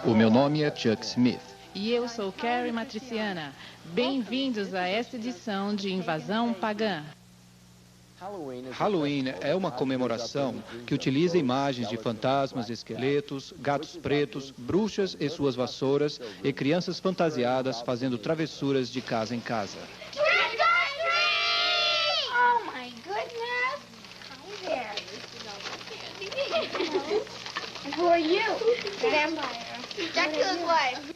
O meu nome é Chuck Smith. E eu sou Carrie Matriciana. Bem-vindos a esta edição de Invasão Pagã. Halloween é uma comemoração que utiliza imagens de fantasmas, esqueletos, gatos pretos, bruxas e suas vassouras e crianças fantasiadas fazendo travessuras de casa em casa. Oh my goodness! Hi there. And who are you? Vampire. Dracula's wife.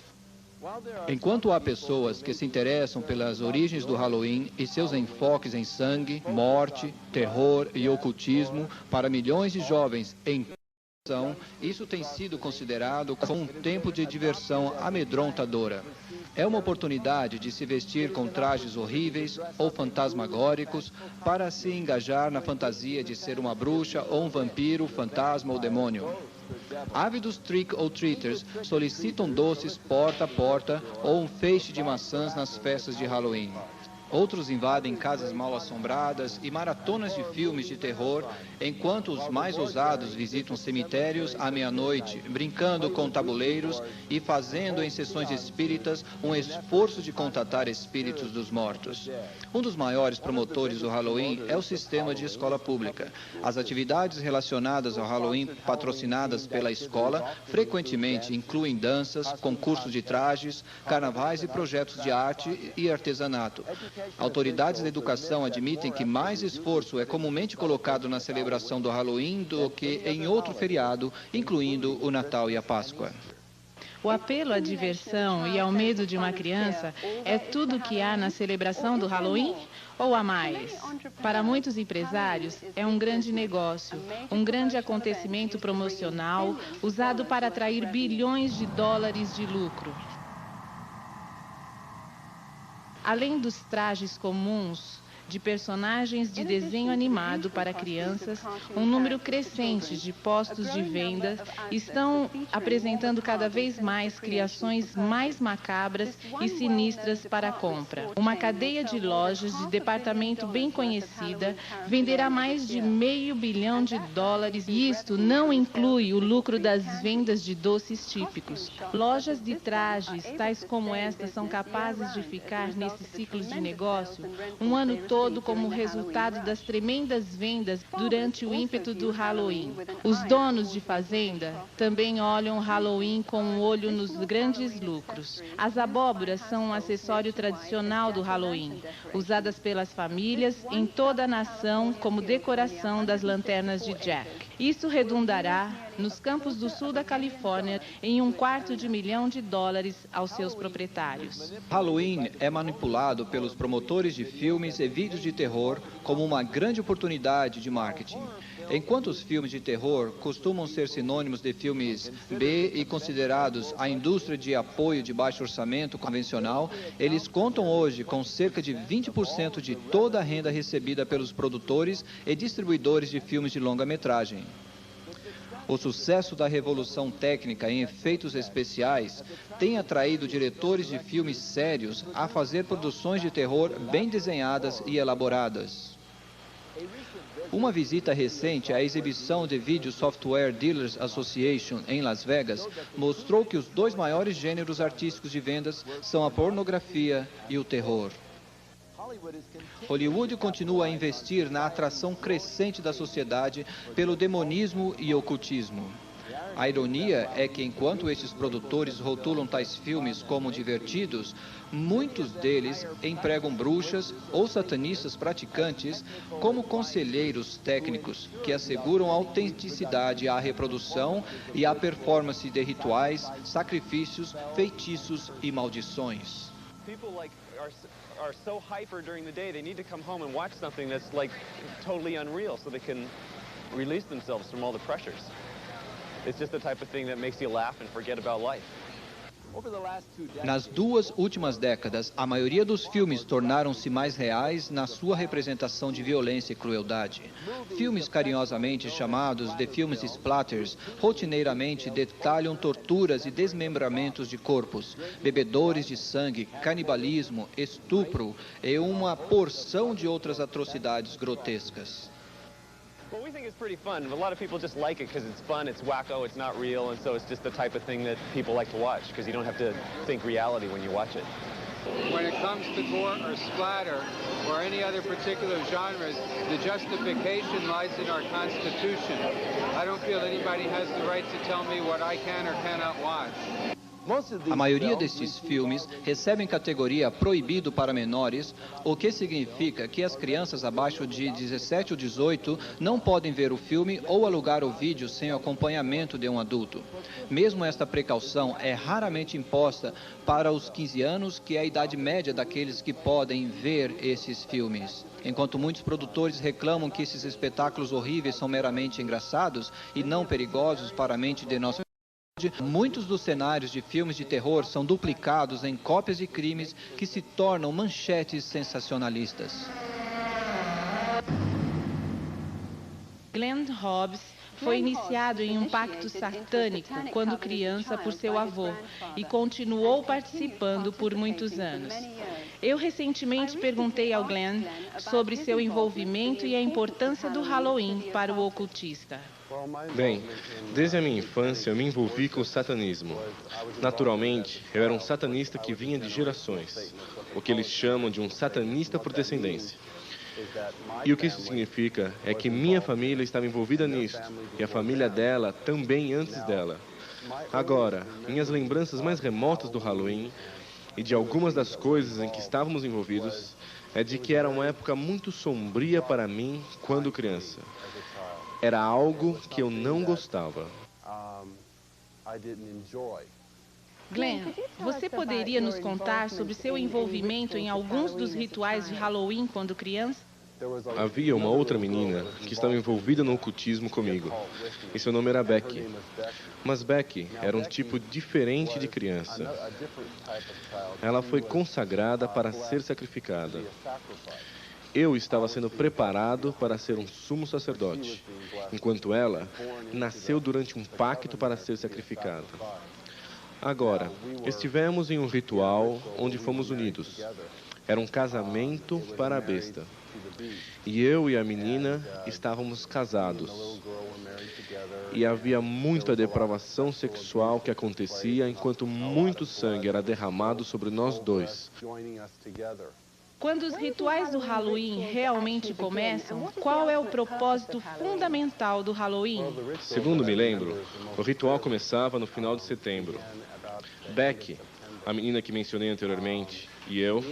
Enquanto há pessoas que se interessam pelas origens do Halloween e seus enfoques em sangue, morte, terror e ocultismo, para milhões de jovens em isso tem sido considerado como um tempo de diversão amedrontadora. É uma oportunidade de se vestir com trajes horríveis ou fantasmagóricos para se engajar na fantasia de ser uma bruxa ou um vampiro, fantasma ou demônio. Ávidos trick-or-treaters solicitam doces porta a porta ou um feixe de maçãs nas festas de Halloween. Outros invadem casas mal assombradas e maratonas de filmes de terror, enquanto os mais ousados visitam cemitérios à meia-noite, brincando com tabuleiros e fazendo em sessões espíritas um esforço de contatar espíritos dos mortos. Um dos maiores promotores do Halloween é o sistema de escola pública. As atividades relacionadas ao Halloween patrocinadas pela escola frequentemente incluem danças, concursos de trajes, carnavais e projetos de arte e artesanato. Autoridades da educação admitem que mais esforço é comumente colocado na celebração do Halloween do que em outro feriado, incluindo o Natal e a Páscoa. O apelo à diversão e ao medo de uma criança é tudo o que há na celebração do Halloween ou há mais? Para muitos empresários, é um grande negócio, um grande acontecimento promocional usado para atrair bilhões de dólares de lucro. Além dos trajes comuns de personagens de desenho animado para crianças, um número crescente de postos de venda estão apresentando cada vez mais criações mais macabras e sinistras para a compra. Uma cadeia de lojas de departamento bem conhecida venderá mais de $500 milhão e isto não inclui o lucro das vendas de doces típicos. Lojas de trajes, tais como esta, são capazes de ficar nesses ciclos de negócio um ano todo como resultado das tremendas vendas durante o ímpeto do Halloween. Os donos de fazenda também olham o Halloween com um olho nos grandes lucros. As abóboras são um acessório tradicional do Halloween, usadas pelas famílias em toda a nação como decoração das lanternas de Jack. Isso redundará, nos campos do sul da Califórnia, em $250 milhão aos seus proprietários. Halloween é manipulado pelos promotores de filmes e vídeos de terror como uma grande oportunidade de marketing. Enquanto os filmes de terror costumam ser sinônimos de filmes B e considerados a indústria de apoio de baixo orçamento convencional, eles contam hoje com cerca de 20% de toda a renda recebida pelos produtores e distribuidores de filmes de longa-metragem. O sucesso da revolução técnica em efeitos especiais tem atraído diretores de filmes sérios a fazer produções de terror bem desenhadas e elaboradas. Uma visita recente à exibição de Video Software Dealers Association em Las Vegas mostrou que os dois maiores gêneros artísticos de vendas são a pornografia e o terror. Hollywood continua a investir na atração crescente da sociedade pelo demonismo e ocultismo. A ironia é que, enquanto estes produtores rotulam tais filmes como divertidos, muitos deles empregam bruxas ou satanistas praticantes como conselheiros técnicos que asseguram a autenticidade à reprodução e à performance de rituais, sacrifícios, feitiços e maldições. Are so hyper during the day, they need to come home and watch something that's like totally unreal so they can release themselves from all the pressures. It's just the type of thing that makes you laugh and forget about life. Nas duas últimas décadas, a maioria dos filmes tornaram-se mais reais na sua representação de violência e crueldade. Filmes carinhosamente chamados de filmes splatters rotineiramente detalham torturas e desmembramentos de corpos, bebedores de sangue, canibalismo, estupro e uma porção de outras atrocidades grotescas. Well, we think it's pretty fun. A lot of people just like it because it's fun, it's wacko, it's not real, and so it's just the type of thing that people like to watch because you don't have to think reality when you watch it. When it comes to gore or splatter or any other particular genres, the justification lies in our Constitution. I don't feel anybody has the right to tell me what I can or cannot watch. A maioria destes filmes recebem categoria proibido para menores, o que significa que as crianças abaixo de 17 ou 18 não podem ver o filme ou alugar o vídeo sem o acompanhamento de um adulto. Mesmo esta precaução é raramente imposta para os 15 anos, que é a idade média daqueles que podem ver esses filmes. Enquanto muitos produtores reclamam que esses espetáculos horríveis são meramente engraçados e não perigosos para a mente de nossa muitos dos cenários de filmes de terror são duplicados em cópias de crimes que se tornam manchetes sensacionalistas. Glenn Hobbs foi iniciado em um pacto satânico quando criança por seu avô e continuou participando por muitos anos. Eu recentemente perguntei ao Glenn sobre seu envolvimento e a importância do Halloween para o ocultista. Bem, desde a minha infância eu me envolvi com o satanismo. Naturalmente, eu era um satanista que vinha de gerações, o que eles chamam de um satanista por descendência. E o que isso significa é que minha família estava envolvida nisto, e a família dela também antes dela. Agora, minhas lembranças mais remotas do Halloween e de algumas das coisas em que estávamos envolvidos é de que era uma época muito sombria para mim quando criança. Era algo que eu não gostava. Glenn, você poderia nos contar sobre seu envolvimento em alguns dos rituais de Halloween quando criança? Havia uma outra menina que estava envolvida no ocultismo comigo, e seu nome era Becky. Mas Becky era um tipo diferente de criança. Ela foi consagrada para ser sacrificada. Eu estava sendo preparado para ser um sumo sacerdote, enquanto ela nasceu durante um pacto para ser sacrificada. Agora, estivemos em um ritual onde fomos unidos. Era um casamento para a besta. E eu e a menina estávamos casados. E havia muita depravação sexual que acontecia enquanto muito sangue era derramado sobre nós dois. Quando os rituais do Halloween realmente começam, qual é o propósito fundamental do Halloween? Segundo me lembro, o ritual começava no final de setembro. Becky, a menina que mencionei anteriormente, e eu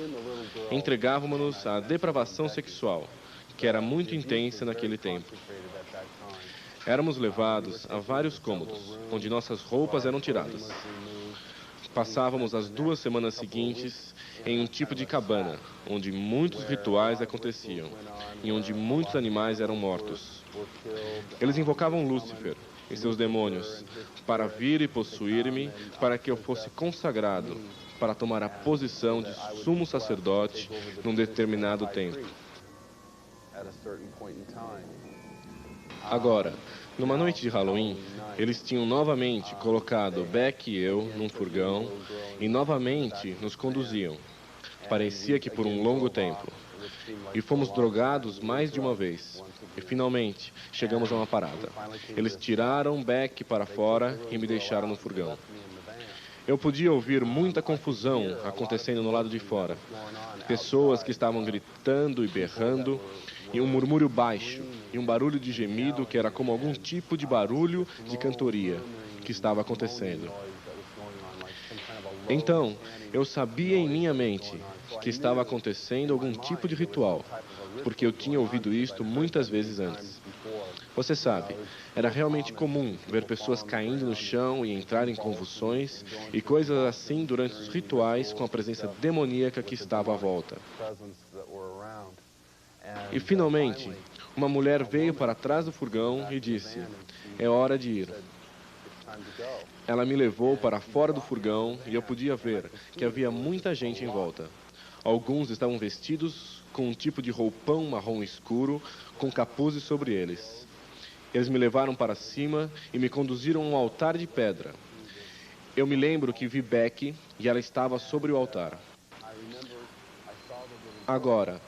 entregávamos-nos à depravação sexual, que era muito intensa naquele tempo. Éramos levados a vários cômodos, onde nossas roupas eram tiradas. Passávamos as 2 semanas seguintes em um tipo de cabana, onde muitos rituais aconteciam e onde muitos animais eram mortos. Eles invocavam Lúcifer e seus demônios para vir e possuir-me, para que eu fosse consagrado, para tomar a posição de sumo sacerdote num determinado tempo. Agora, numa noite de Halloween, eles tinham novamente colocado Beck e eu num furgão e novamente nos conduziam. Parecia que por um longo tempo. E fomos drogados mais de uma vez. E finalmente chegamos a uma parada. Eles tiraram Beck para fora e me deixaram no furgão. Eu podia ouvir muita confusão acontecendo no lado de fora. Pessoas que estavam gritando e berrando, e um murmúrio baixo, e um barulho de gemido que era como algum tipo de barulho de cantoria que estava acontecendo. Então, eu sabia em minha mente que estava acontecendo algum tipo de ritual, porque eu tinha ouvido isto muitas vezes antes. Você sabe, era realmente comum ver pessoas caindo no chão e entrar em convulsões e coisas assim durante os rituais com a presença demoníaca que estava à volta. E finalmente, uma mulher veio para trás do furgão e disse: "É hora de ir." Ela me levou para fora do furgão e eu podia ver que havia muita gente em volta. Alguns estavam vestidos com um tipo de roupão marrom escuro, com capuzes sobre eles. Eles me levaram para cima e me conduziram a um altar de pedra. Eu me lembro que vi Becky e ela estava sobre o altar. Agora,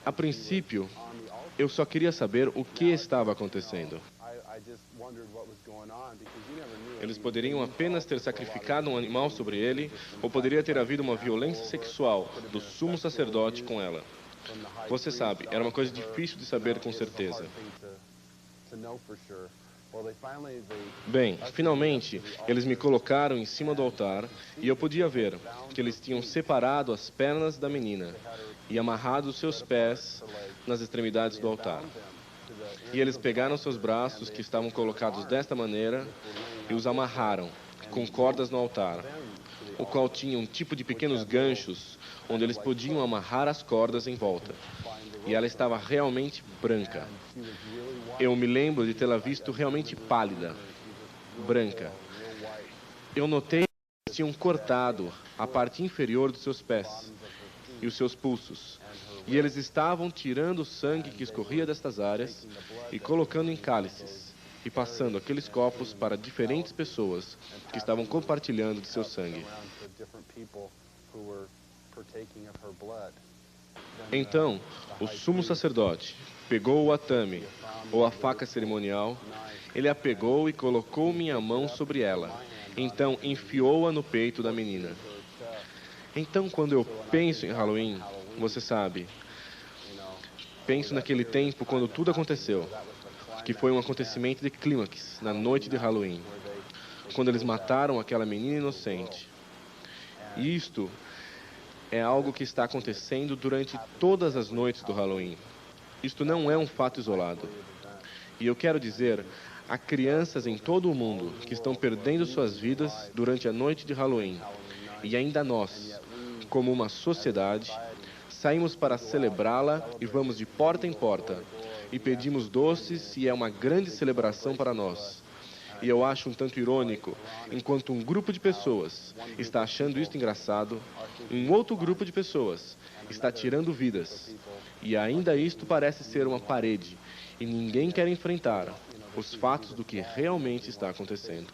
a princípio, Eu só queria saber o que estava acontecendo. Eles poderiam apenas ter sacrificado um animal sobre ele, ou poderia ter havido uma violência sexual do sumo sacerdote com ela. Você sabe, era uma coisa difícil de saber com certeza. Bem, finalmente, eles me colocaram em cima do altar e eu podia ver que eles tinham separado as pernas da menina e amarrado os seus pés nas extremidades do altar. E eles pegaram seus braços, que estavam colocados desta maneira, e os amarraram com cordas no altar, o qual tinha um tipo de pequenos ganchos, onde eles podiam amarrar as cordas em volta. E ela estava realmente branca. Eu me lembro de tê-la visto realmente pálida, branca. Eu notei que eles tinham cortado a parte inferior dos seus pés e os seus pulsos. E eles estavam tirando o sangue que escorria destas áreas e colocando em cálices e passando aqueles copos para diferentes pessoas que estavam compartilhando de seu sangue. Então, o sumo sacerdote pegou o atame, ou a faca cerimonial, ele a pegou e colocou minha mão sobre ela. Então, enfiou-a no peito da menina. Então, quando eu penso em Halloween, você sabe, penso naquele tempo quando tudo aconteceu, que foi um acontecimento de clímax, na noite de Halloween, quando eles mataram aquela menina inocente. E isto é algo que está acontecendo durante todas as noites do Halloween. Isto não é um fato isolado. E eu quero dizer, há crianças em todo o mundo que estão perdendo suas vidas durante a noite de Halloween. E ainda nós, como uma sociedade, saímos para celebrá-la e vamos de porta em porta. E pedimos doces e é uma grande celebração para nós. E eu acho um tanto irônico, enquanto um grupo de pessoas está achando isto engraçado, um outro grupo de pessoas está tirando vidas. E ainda isto parece ser uma parede, e ninguém quer enfrentar os fatos do que realmente está acontecendo.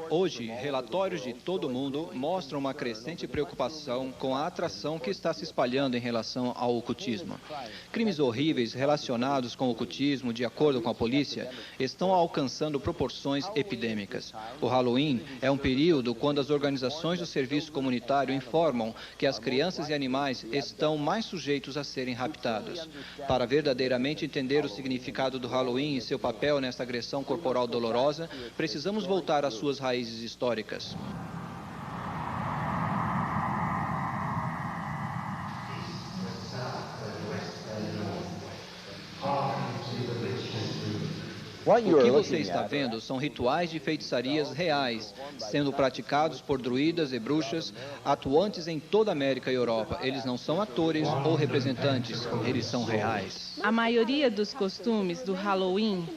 Hoje, relatórios de todo o mundo mostram uma crescente preocupação com a atração que está se espalhando em relação ao ocultismo. Crimes horríveis relacionados com o ocultismo, de acordo com a polícia, estão alcançando proporções epidêmicas. O Halloween é um período quando as organizações do serviço comunitário informam que as crianças e animais estão mais sujeitos a serem raptados. Para verdadeiramente entender o significado do Halloween e seu papel nesta agressão corporal dolorosa, precisamos voltar às suas raízes históricas. O que você está vendo são rituais de feitiçarias reais, sendo praticados por druidas e bruxas atuantes em toda a América e Europa. Eles não são atores ou representantes, eles são reais. A maioria dos costumes do Halloween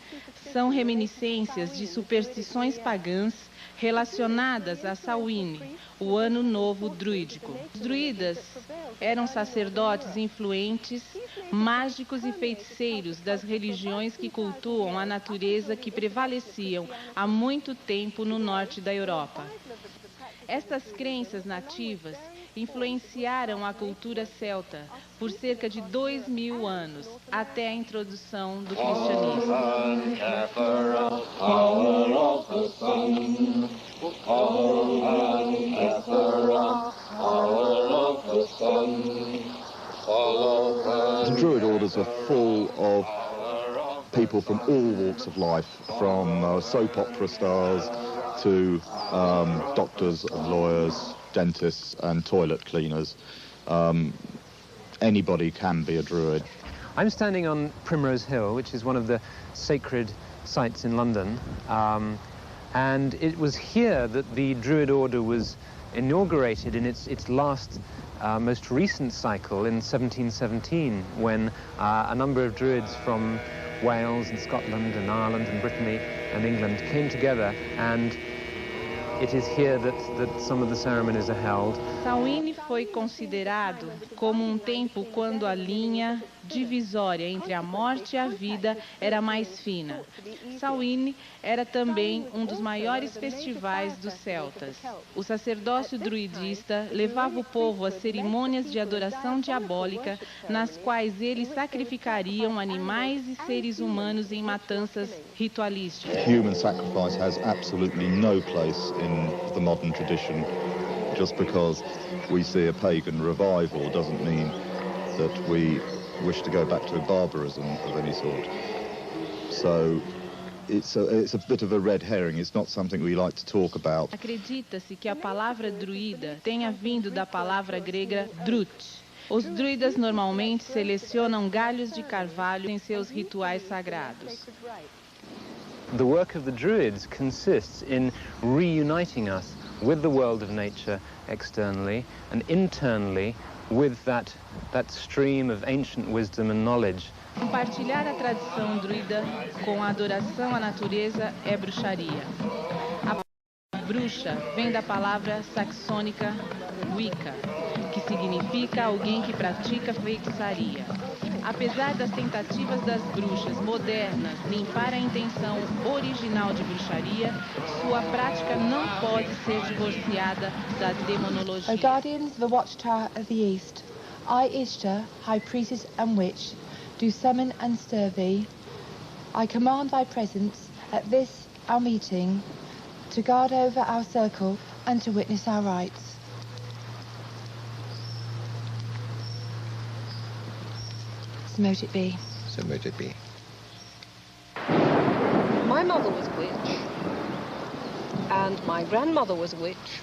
são reminiscências de superstições pagãs relacionadas a Samhain, o Ano Novo Druídico. Os druidas eram sacerdotes influentes, mágicos e feiticeiros das religiões que cultuam a natureza que prevaleciam há muito tempo no norte da Europa. Estas crenças nativas influenciaram a cultura celta por cerca de 2000 anos, até a introdução do cristianismo. The Druid orders are full of people from all walks of life, from soap opera stars to doctors and lawyers, dentists and toilet cleaners. Anybody can be a Druid. I'm standing on Primrose Hill, which is one of the sacred sites in London. And it was here that the Druid Order was inaugurated in its last, most recent cycle in 1717, when a number of Druids from Wales and Scotland and Ireland and Brittany and England came together, and it is here that some of the ceremonies are held. Samhain foi considerado como um tempo quando a linha divisória entre a morte e a vida era mais fina. Samhain era também um dos maiores festivais dos celtas. O sacerdócio druidista levava o povo a cerimônias de adoração diabólica, nas quais eles sacrificariam animais e seres humanos em matanças ritualísticas. Human sacrifice has absolutely no place in the modern tradition. Just because we see a pagan revival doesn't mean that we wish to go back to barbarism of any sort. So it's a bit of a red herring. It's not something we like to talk about. Acredita-se que a palavra druida tenha vindo da palavra grega drut. Os druidas normalmente selecionam galhos de carvalho em seus rituais sagrados. The work of the Druids consists in reuniting us with the world of nature externally and internally with that stream of ancient wisdom and knowledge. Compartilhar a tradição druida com a adoração à natureza é bruxaria. A bruxa vem da palavra saxônica Wicca, que significa alguém que pratica feitiçaria. Apesar das tentativas das bruxas modernas limpar a intenção original de bruxaria, sua prática não pode ser divorciada da demonologia. O guardians of the watchtower of the east, I, Ishtar, high priestess and witch, do summon and stir thee. I command thy presence at this our meeting, to guard over our circle and to witness our rites. So mote it be. So mote it be. My mother was a witch, and my grandmother was a witch,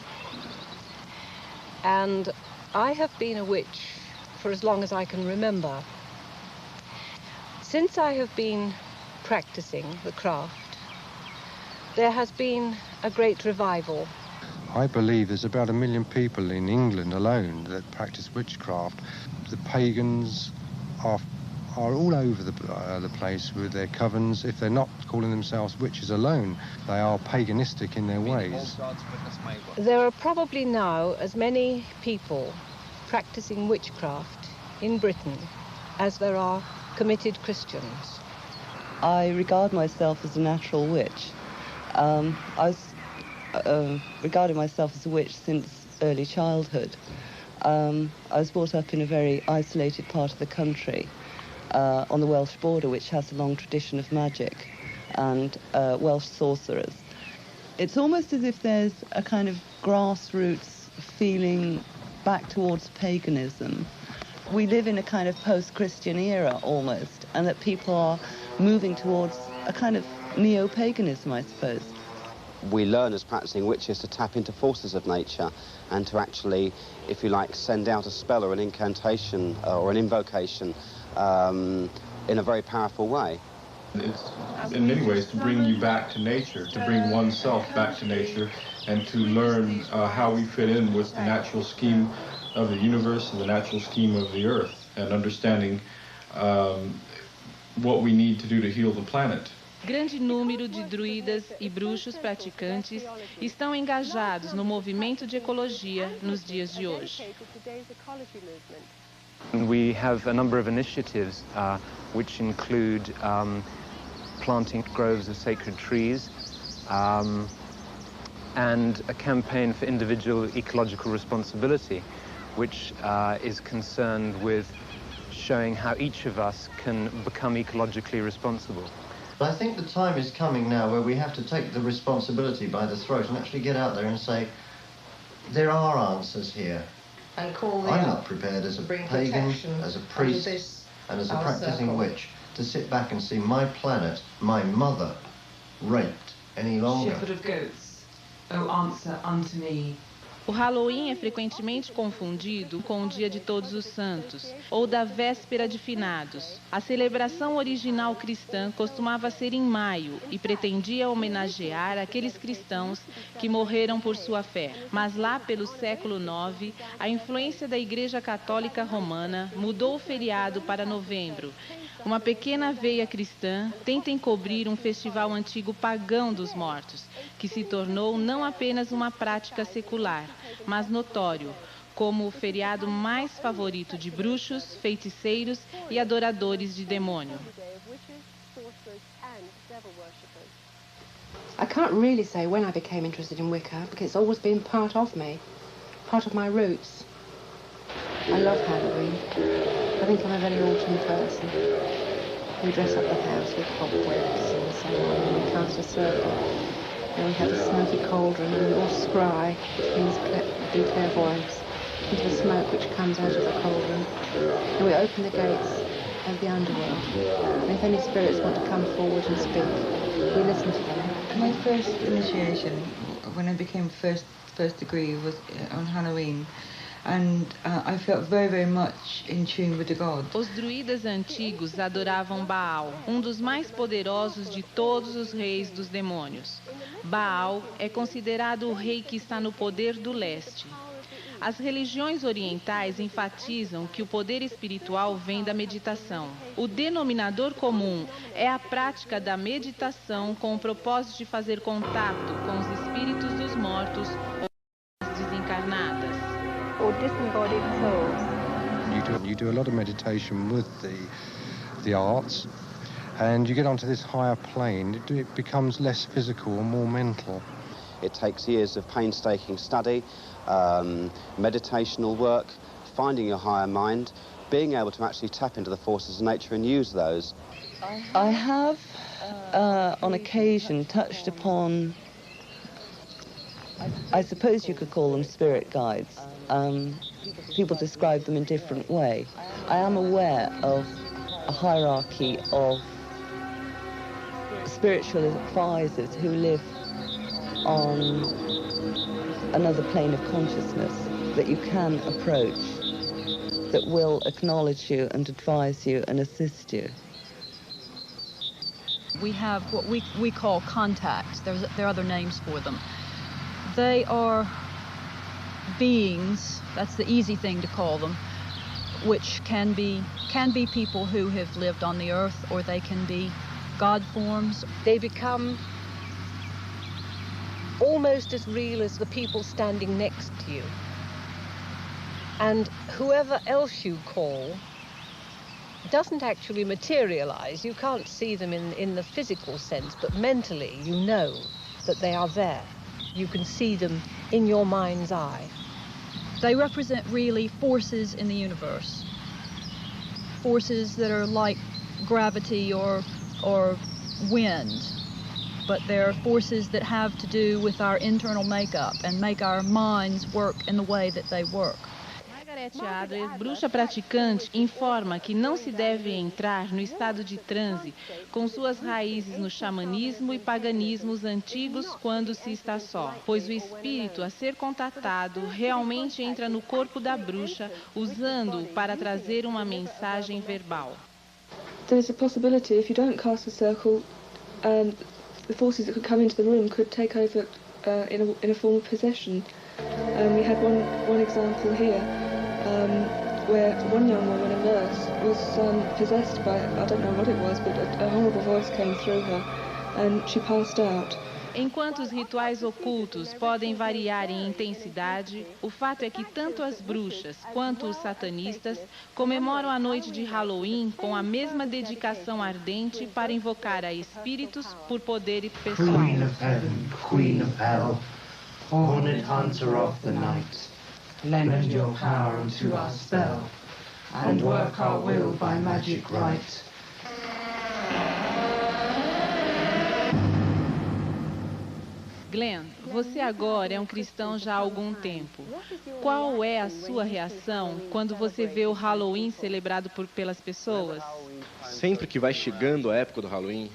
and I have been a witch for as long as I can remember. Since I have been practicing the craft, there has been a great revival. I believe there's about 1 million people in England alone that practice witchcraft. The pagans are all over the place with their covens. If they're not calling themselves witches alone, they are paganistic in their ways. There are probably now as many people practicing witchcraft in Britain as there are committed Christians. I regard myself as a natural witch. I was regarded myself as a witch since early childhood. I was brought up in a very isolated part of the country, on the Welsh border, which has a long tradition of magic and Welsh sorcerers. It's almost as if there's a kind of grassroots feeling back towards paganism. We live in a kind of post-Christian era almost, and that people are moving towards a kind of neo-paganism, I suppose. We learn as practicing witches to tap into forces of nature and to actually, if you like, send out a spell or an incantation or an invocation in a very powerful way. It's in many ways to bring you back to nature, to bring oneself back to nature, and to learn how we fit in with the natural scheme of the universe and the natural scheme of the earth, and understanding what we need to do to heal the planet. Grande número de druidas e bruxos praticantes estão engajados no movimento de ecologia nos dias de hoje. We have a number of initiatives which include planting groves of sacred trees and a campaign for individual ecological responsibility, which is concerned with showing how each of us can become ecologically responsible. I think the time is coming now where we have to take the responsibility by the throat and actually get out there and say, there are answers here. And call I'm not prepared as a pagan, as a priest, and as a practicing witch to sit back and see my planet, my mother, raped any longer. Shepherd of goats, oh answer unto me. O Halloween é frequentemente confundido com o Dia de Todos os Santos, ou da Véspera de Finados. A celebração original cristã costumava ser em maio e pretendia homenagear aqueles cristãos que morreram por sua fé. Mas lá pelo século IX, a influência da Igreja Católica Romana mudou o feriado para novembro. Uma pequena veia cristã tenta encobrir um festival antigo pagão dos mortos, que se tornou não apenas uma prática secular, mas notório, como o feriado mais favorito de bruxos, feiticeiros e adoradores de demônio. I can't really say when I became interested in Wicca, because it's always been part of me, part of my roots. I love Halloween. I think I'm a very autumn person. We dress up the house with cobwebs and so on, and we cast a circle. And we have a smoky cauldron, and we all scry, which means do clairvoyance, into the smoke which comes out of the cauldron. And we open the gates of the underworld. And if any spirits want to come forward and speak, we listen to them. My first initiation, when I became first degree, was on Halloween. And I felt very, very much in tune with the god. Os druidas antigos adoravam Baal, dos mais poderosos de todos os reis dos demônios. Baal é considerado o rei que está no poder do leste. As religiões orientais enfatizam que o poder espiritual vem da meditação. O denominador comum é a prática da meditação com o propósito de fazer contato com os espíritos dos mortos ou das desencarnadas. Or disembodied souls. You do a lot of meditation with the arts, and you get onto this higher plane. It becomes less physical and more mental. It takes years of painstaking study, meditational work, finding your higher mind, being able to actually tap into the forces of nature and use those. I have, on occasion, touched upon, I suppose you could call them spirit guides. People describe them in different way. I am aware of a hierarchy of spiritual advisors who live on another plane of consciousness that you can approach, that will acknowledge you and advise you and assist you. We have what we call contacts. There are other names for them. They are beings, that's the easy thing to call them, which can be people who have lived on the earth, or they can be God forms. They become almost as real as the people standing next to you. And whoever else you call doesn't actually materialize. You can't see them in the physical sense, but mentally you know that they are there. You can see them in your mind's eye. They represent really forces in the universe. Forces that are like gravity or wind. But they're forces that have to do with our internal makeup and make our minds work in the way that they work. Margaret Adler, bruxa praticante, informa que não se deve entrar no estado de transe com suas raízes no xamanismo e paganismos antigos quando se está só, pois o espírito a ser contatado realmente entra no corpo da bruxa, usando-o para trazer uma mensagem verbal. There's a possibility if you don't cast a circle, the forces that could come into the room could take over in a form of possession. We had one example here where one young woman, a nurse, was possessed by, I don't know what it was, but a horrible voice came through her and she passed out. Enquanto os rituais ocultos podem variar em intensidade, o fato é que tanto as bruxas quanto os satanistas comemoram a noite de Halloween com a mesma dedicação ardente para invocar a espíritos por poder pessoal. Queen of heaven, queen of hell, horned hunter of the night, lend your power unto our spell, and work our will by magic right. Glenn, você agora é um cristão já há algum tempo. Qual é a sua reação quando você vê o Halloween celebrado pelas pessoas? Sempre que vai chegando a época do Halloween,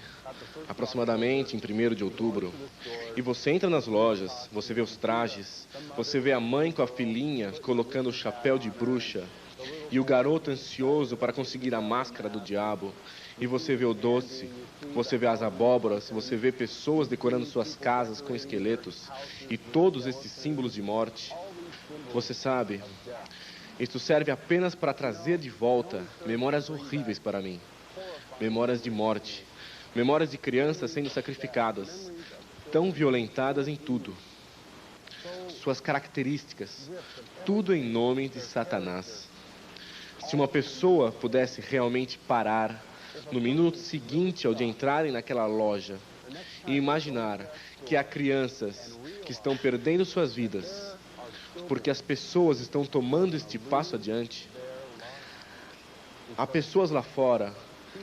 aproximadamente em 1º de outubro, e você entra nas lojas, você vê os trajes, você vê a mãe com a filhinha colocando o chapéu de bruxa, e o garoto ansioso para conseguir a máscara do diabo, e você vê o doce, você vê as abóboras, você vê pessoas decorando suas casas com esqueletos e todos esses símbolos de morte. Você sabe, isto serve apenas para trazer de volta memórias horríveis para mim. Memórias de morte, memórias de crianças sendo sacrificadas, tão violentadas em tudo. suas características, tudo em nome de Satanás. Se uma pessoa pudesse realmente parar no minuto seguinte ao de entrarem naquela loja e imaginar que há crianças que estão perdendo suas vidas porque as pessoas estão tomando este passo adiante, há pessoas lá fora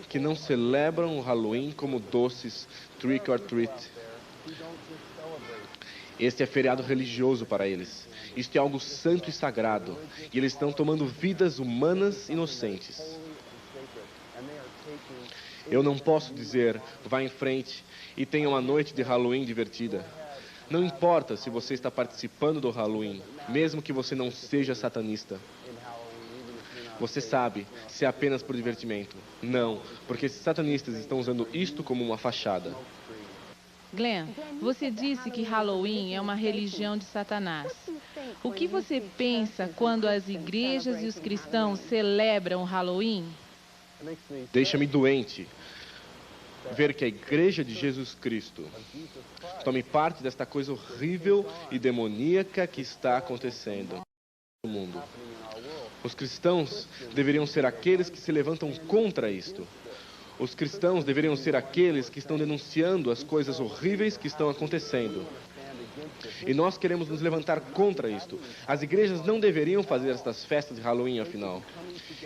que não celebram o Halloween como doces trick or treat. Este é feriado religioso para eles. Isto é algo santo e sagrado. E eles estão tomando vidas humanas inocentes. Eu não posso dizer, vá em frente e tenha uma noite de Halloween divertida. Não importa se você está participando do Halloween, mesmo que você não seja satanista. Você sabe se é apenas por divertimento. Não, porque esses satanistas estão usando isto como uma fachada. Glenn, você disse que Halloween é uma religião de Satanás. O que você pensa quando as igrejas e os cristãos celebram o Halloween? Deixa-me doente ver que a Igreja de Jesus Cristo tome parte desta coisa horrível e demoníaca que está acontecendo no mundo. Os cristãos deveriam ser aqueles que se levantam contra isto. Os cristãos deveriam ser aqueles que estão denunciando as coisas horríveis que estão acontecendo. E nós queremos nos levantar contra isto. As igrejas não deveriam fazer estas festas de Halloween, afinal.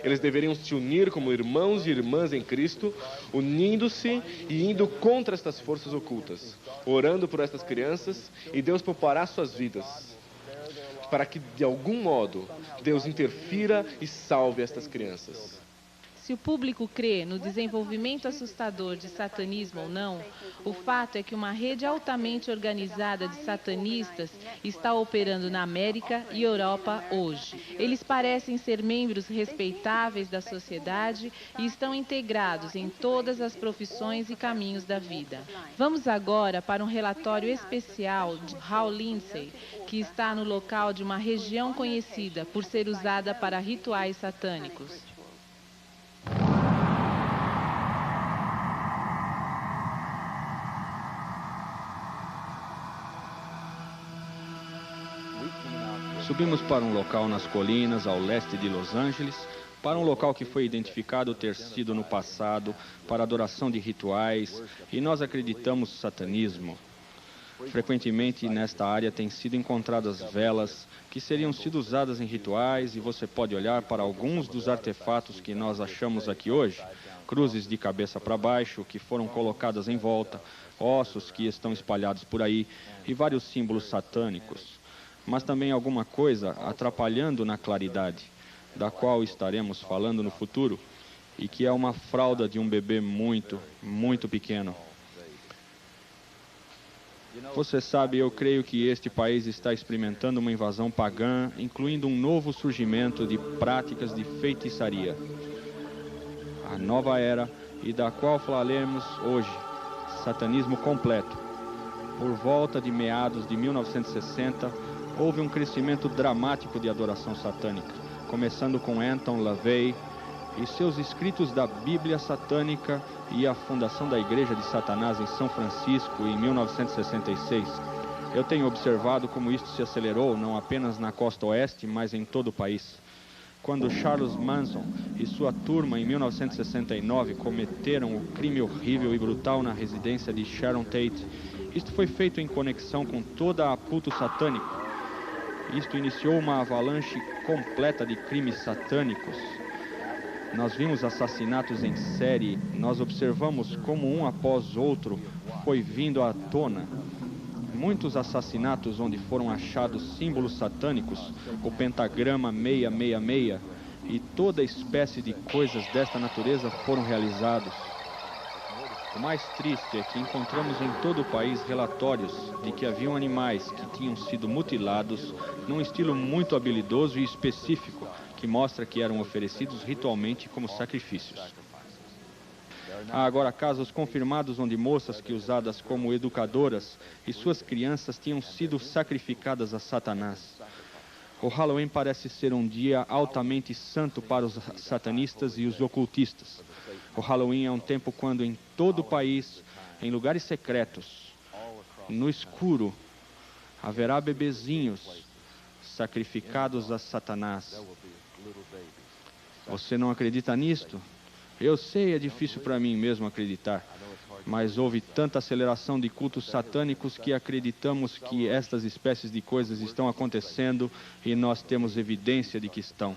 Eles deveriam se unir como irmãos e irmãs em Cristo, unindo-se e indo contra estas forças ocultas, orando por estas crianças, e Deus poupará suas vidas, para que, de algum modo, Deus interfira e salve estas crianças. Se o público crê no desenvolvimento assustador de satanismo ou não, o fato é que uma rede altamente organizada de satanistas está operando na América e Europa hoje. Eles parecem ser membros respeitáveis da sociedade e estão integrados em todas as profissões e caminhos da vida. Vamos agora para um relatório especial de Hal Lindsey, que está no local de uma região conhecida por ser usada para rituais satânicos. Subimos para um local nas colinas ao leste de Los Angeles, para um local que foi identificado ter sido no passado para adoração de rituais, e nós acreditamos satanismo. Frequentemente nesta área têm sido encontradas velas que seriam sido usadas em rituais, e você pode olhar para alguns dos artefatos que nós achamos aqui hoje, cruzes de cabeça para baixo que foram colocadas em volta, ossos que estão espalhados por aí e vários símbolos satânicos. Mas também alguma coisa atrapalhando na claridade, da qual estaremos falando no futuro, e que é uma fralda de um bebê muito, muito pequeno. Você sabe, eu creio que este país está experimentando uma invasão pagã, incluindo um novo surgimento de práticas de feitiçaria. A nova era, e da qual falaremos hoje, satanismo completo. Por volta de meados de 1960, houve um crescimento dramático de adoração satânica, começando com Anton LaVey e seus escritos da Bíblia Satânica e a fundação da Igreja de Satanás em São Francisco em 1966. Eu tenho observado como isto se acelerou não apenas na costa oeste, mas em todo o país. Quando Charles Manson e sua turma, em 1969, cometeram o crime horrível e brutal na residência de Sharon Tate, isto foi feito em conexão com toda a culto satânico. Isto iniciou uma avalanche completa de crimes satânicos. Nós vimos assassinatos em série, nós observamos como um após outro foi vindo à tona. Muitos assassinatos onde foram achados símbolos satânicos, o pentagrama 666 e toda espécie de coisas desta natureza foram realizados. O mais triste é que encontramos em todo o país relatórios de que haviam animais que tinham sido mutilados num estilo muito habilidoso e específico, que mostra que eram oferecidos ritualmente como sacrifícios. Há agora casos confirmados onde moças que usadas como educadoras e suas crianças tinham sido sacrificadas a Satanás. O Halloween parece ser um dia altamente santo para os satanistas e os ocultistas. O Halloween é um tempo quando em todo o país, em lugares secretos, no escuro, haverá bebezinhos sacrificados a Satanás. Você não acredita nisto? Eu sei, é difícil para mim mesmo acreditar, mas houve tanta aceleração de cultos satânicos que acreditamos que estas espécies de coisas estão acontecendo e nós temos evidência de que estão.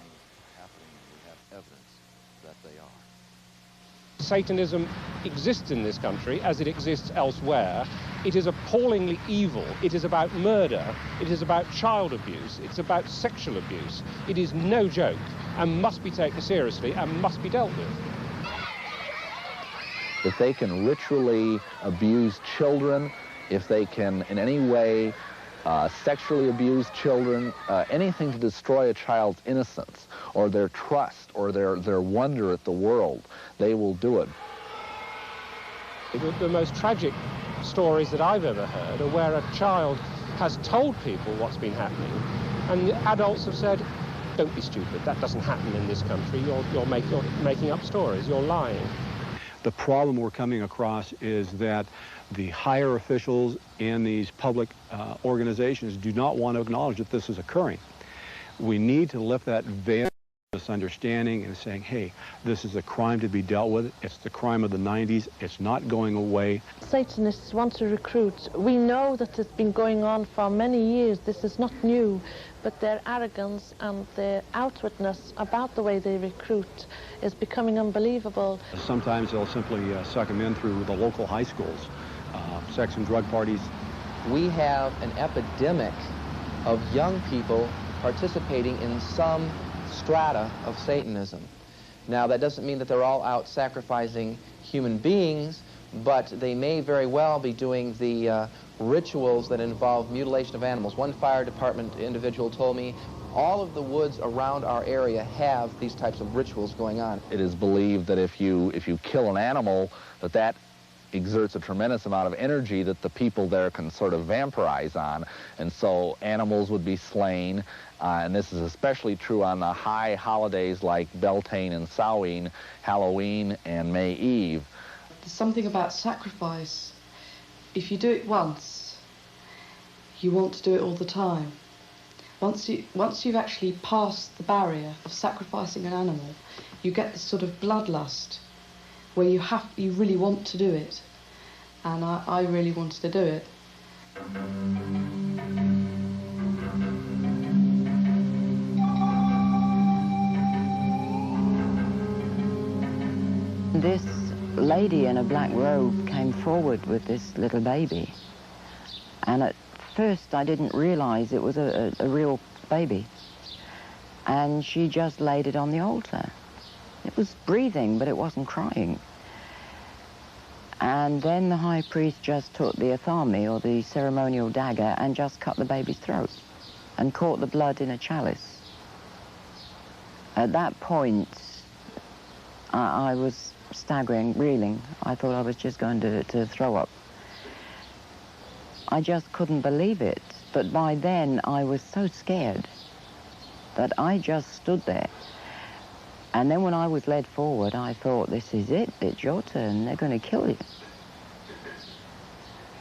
Satanism exists in this country as it exists elsewhere. It is appallingly evil. It is about murder. It is about child abuse. It's about sexual abuse. It is no joke and must be taken seriously and must be dealt with. If they can ritually abuse children, if they can in any way sexually abuse children, anything to destroy a child's innocence or their trust or their wonder at the world, they will do it. The most tragic stories that I've ever heard are where a child has told people what's been happening, and the adults have said, don't be stupid, that doesn't happen in this country, you're making up stories, you're lying. The problem we're coming across is that the higher officials in these public organizations do not want to acknowledge that this is occurring. We need to lift that veil of misunderstanding and saying, hey, this is a crime to be dealt with. It's the crime of the 90s. It's not going away. Satanists want to recruit. We know that it's been going on for many years. This is not new, but their arrogance and their outwardness about the way they recruit is becoming unbelievable. Sometimes they'll simply suck them in through the local high schools, sex and drug parties. We have an epidemic of young people participating in some strata of Satanism. Now, that doesn't mean that they're all out sacrificing human beings, but they may very well be doing the rituals that involve mutilation of animals. One fire department individual told me all of the woods around our area have these types of rituals going on. It is believed that if you kill an animal, that exerts a tremendous amount of energy that the people there can sort of vampirize on. And so animals would be slain, and this is especially true on the high holidays like Beltane and Samhain, Halloween and May Eve. There's something about sacrifice. If you do it once, you want to do it all the time. Once you've actually passed the barrier of sacrificing an animal, you get this sort of bloodlust where you really want to do it. And I really wanted to do it. This lady in a black robe came forward with this little baby. And at first I didn't realize it was a real baby. And she just laid it on the altar. It was breathing, but it wasn't crying. And then the high priest just took the athame, or the ceremonial dagger, and just cut the baby's throat and caught the blood in a chalice. At that point, I was staggering, reeling. I thought I was just going to throw up. I just couldn't believe it. But by then, I was so scared that I just stood there. And then when I was led forward, I thought, this is it. It's your turn. They're going to kill you.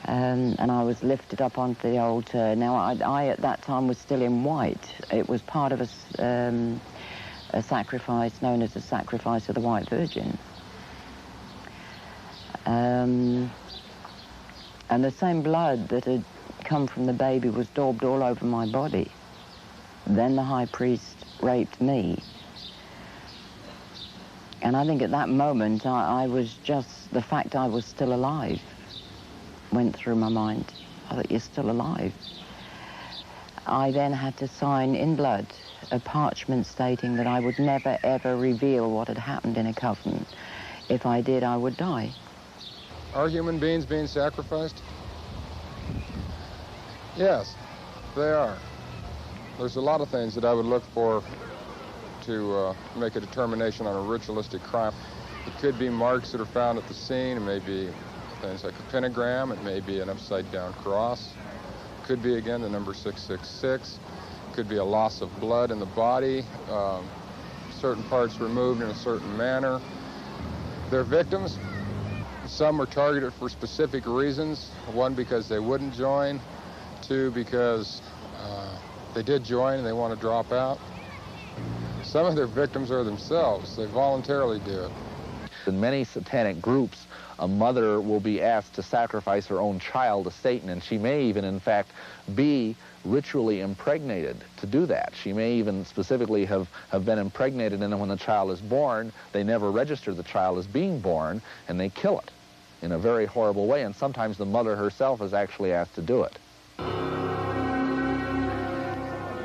And I was lifted up onto the altar. Now, I at that time was still in white. It was part of a sacrifice known as the Sacrifice of the White Virgin. And the same blood that had come from the baby was daubed all over my body. Then the high priest raped me. And I think at that moment, I was just, the fact I was still alive went through my mind. I thought, you're still alive. I then had to sign in blood a parchment stating that I would never, ever reveal what had happened in a coven. If I did, I would die. Are human beings being sacrificed? Yes, they are. There's a lot of things that I would look for to make a determination on a ritualistic crime. It could be marks that are found at the scene. It may be things like a pentagram. It may be an upside-down cross. It could be, again, the number 666. It could be a loss of blood in the body, certain parts removed in a certain manner. They're victims. Some were targeted for specific reasons. One, because they wouldn't join. Two, because they did join and they want to drop out, some of their victims are themselves. They voluntarily do it. In many satanic groups, a mother will be asked to sacrifice her own child to Satan, and she may even, in fact, be ritually impregnated to do that. She may even specifically have been impregnated, and then when the child is born, they never register the child as being born, and they kill it in a very horrible way, and sometimes the mother herself is actually asked to do it.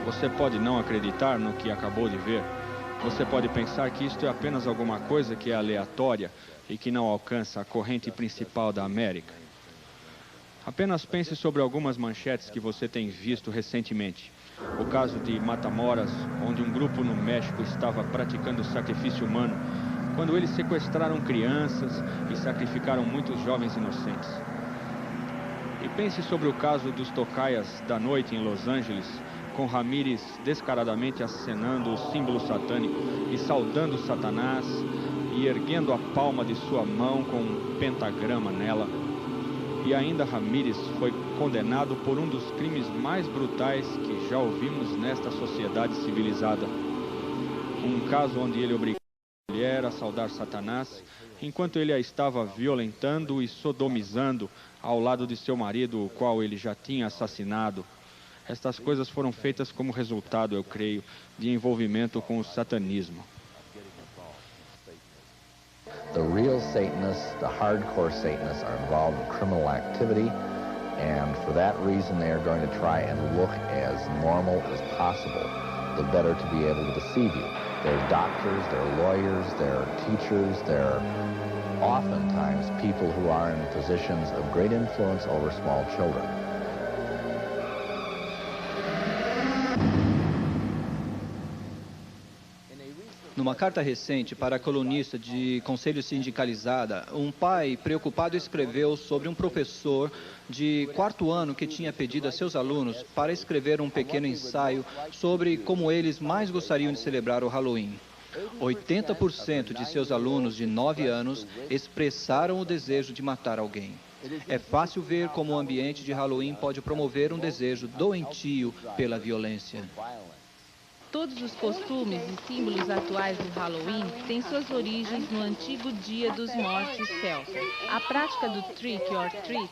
Você pode não acreditar no que acabou de ver. Você pode pensar que isto é apenas alguma coisa que é aleatória e que não alcança a corrente principal da América. Apenas pense sobre algumas manchetes que você tem visto recentemente. O caso de Matamoras, onde um grupo no México estava praticando sacrifício humano, quando eles sequestraram crianças e sacrificaram muitos jovens inocentes. E pense sobre o caso dos tocaias da noite em Los Angeles, com Ramírez descaradamente acenando o símbolo satânico e saudando Satanás e erguendo a palma de sua mão com um pentagrama nela. E ainda Ramírez foi condenado por um dos crimes mais brutais que já ouvimos nesta sociedade civilizada. Um caso onde ele obrigou a mulher a saudar Satanás, enquanto ele a estava violentando e sodomizando ao lado de seu marido, o qual ele já tinha assassinado. Estas coisas foram feitas como resultado, eu creio, de envolvimento com o satanismo. The real Satanists, the hardcore Satanists, are involved in criminal activity, and for that reason they are going to try and look as normal as possible, the better to be able to deceive you. They're doctors, they're lawyers, they're teachers, they're oftentimes people who are in positions of great influence over small children. Numa carta recente para a colunista de Conselho Sindicalizada, um pai preocupado escreveu sobre um professor de 4º ano que tinha pedido a seus alunos para escrever um pequeno ensaio sobre como eles mais gostariam de celebrar o Halloween. 80% de seus alunos de 9 anos expressaram o desejo de matar alguém. É fácil ver como o ambiente de Halloween pode promover um desejo doentio pela violência. Todos os costumes e símbolos atuais do Halloween têm suas origens no antigo Dia dos Mortos celta. A prática do trick or treat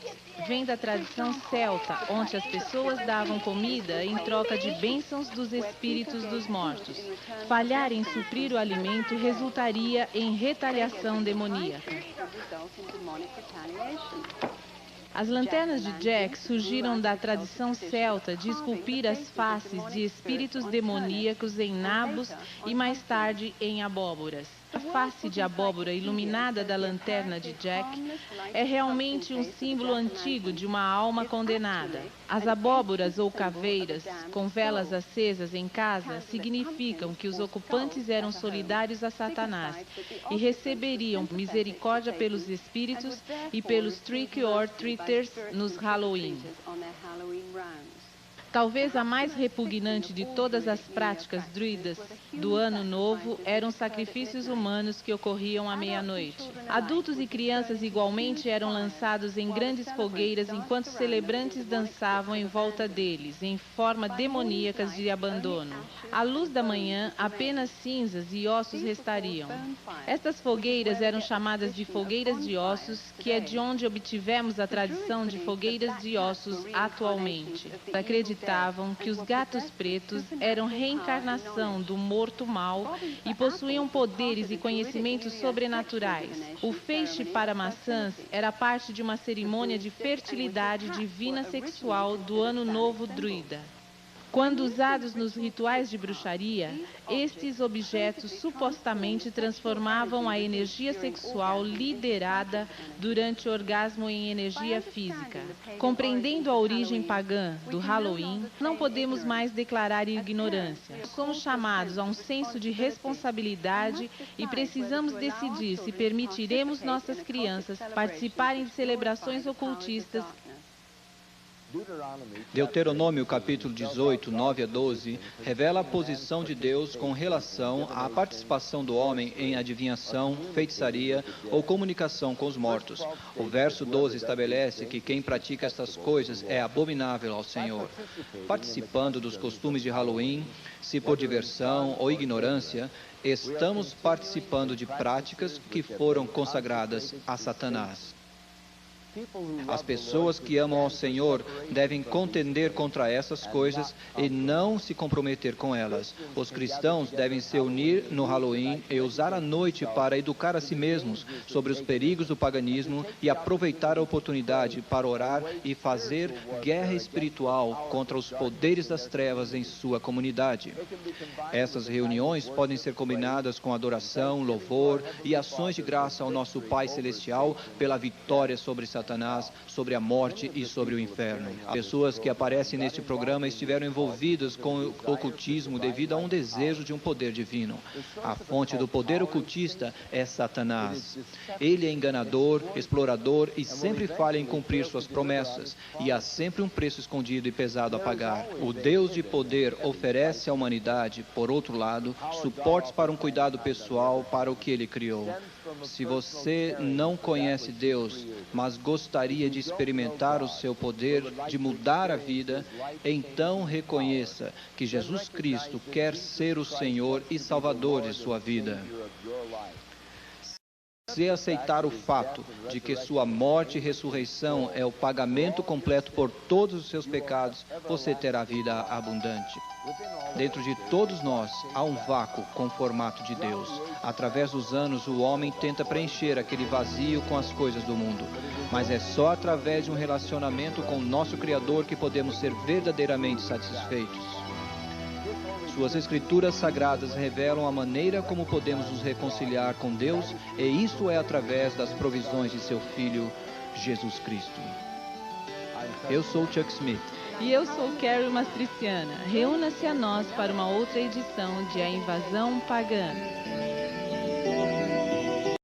vem da tradição celta, onde as pessoas davam comida em troca de bênçãos dos espíritos dos mortos. Falhar em suprir o alimento resultaria em retaliação demoníaca. As lanternas de Jack surgiram da tradição celta de esculpir as faces de espíritos demoníacos em nabos e mais tarde em abóboras. A face de abóbora iluminada da lanterna de Jack é realmente um símbolo antigo de uma alma condenada. As abóboras ou caveiras, com velas acesas em casa, significam que os ocupantes eram solidários a Satanás e receberiam misericórdia pelos espíritos e pelos trick-or-treaters nos Halloween. Talvez a mais repugnante de todas as práticas druidas do Ano Novo eram sacrifícios humanos que ocorriam à meia-noite. Adultos e crianças igualmente eram lançados em grandes fogueiras enquanto celebrantes dançavam em volta deles, em forma demoníacas de abandono. À luz da manhã, apenas cinzas e ossos restariam. Estas fogueiras eram chamadas de fogueiras de ossos, que é de onde obtivemos a tradição de fogueiras de ossos atualmente. Acreditavam que os gatos pretos eram reencarnação do morto mal e possuíam poderes e conhecimentos sobrenaturais. O feixe para maçãs era parte de uma cerimônia de fertilidade divina sexual do Ano Novo druida. Quando usados nos rituais de bruxaria, estes objetos supostamente transformavam a energia sexual liderada durante o orgasmo em energia física. Compreendendo a origem pagã do Halloween, não podemos mais declarar ignorância. Somos chamados a um senso de responsabilidade e precisamos decidir se permitiremos nossas crianças participarem de celebrações ocultistas Deuteronômio capítulo 18, 9 a 12, revela a posição de Deus com relação à participação do homem em adivinhação, feitiçaria ou comunicação com os mortos. O verso 12 estabelece que quem pratica estas coisas é abominável ao Senhor. Participando dos costumes de Halloween, se por diversão ou ignorância, estamos participando de práticas que foram consagradas a Satanás. As pessoas que amam ao Senhor devem contender contra essas coisas e não se comprometer com elas. Os cristãos devem se unir no Halloween e usar a noite para educar a si mesmos sobre os perigos do paganismo e aproveitar a oportunidade para orar e fazer guerra espiritual contra os poderes das trevas em sua comunidade. Essas reuniões podem ser combinadas com adoração, louvor e ações de graça ao nosso Pai Celestial pela vitória sobre Satanás, sobre a morte e sobre o inferno. As pessoas que aparecem neste programa estiveram envolvidas com o ocultismo devido a um desejo de um poder divino. A fonte do poder ocultista é Satanás. Ele é enganador, explorador e sempre falha em cumprir suas promessas. E há sempre um preço escondido e pesado a pagar. O Deus de poder oferece à humanidade, por outro lado, suportes para um cuidado pessoal para o que ele criou. Se você não conhece Deus, mas gostaria de experimentar o seu poder, de mudar a vida, então reconheça que Jesus Cristo quer ser o Senhor e Salvador de sua vida. Se aceitar o fato de que sua morte e ressurreição é o pagamento completo por todos os seus pecados, você terá vida abundante. Dentro de todos nós há um vácuo com o formato de Deus. Através dos anos, o homem tenta preencher aquele vazio com as coisas do mundo. Mas é só através de um relacionamento com o nosso Criador que podemos ser verdadeiramente satisfeitos. Suas escrituras sagradas revelam a maneira como podemos nos reconciliar com Deus, e isso é através das provisões de seu Filho, Jesus Cristo. Eu sou Chuck Smith. E eu sou Carol Mastriciana. Reúna-se a nós para uma outra edição de A Invasão Pagã.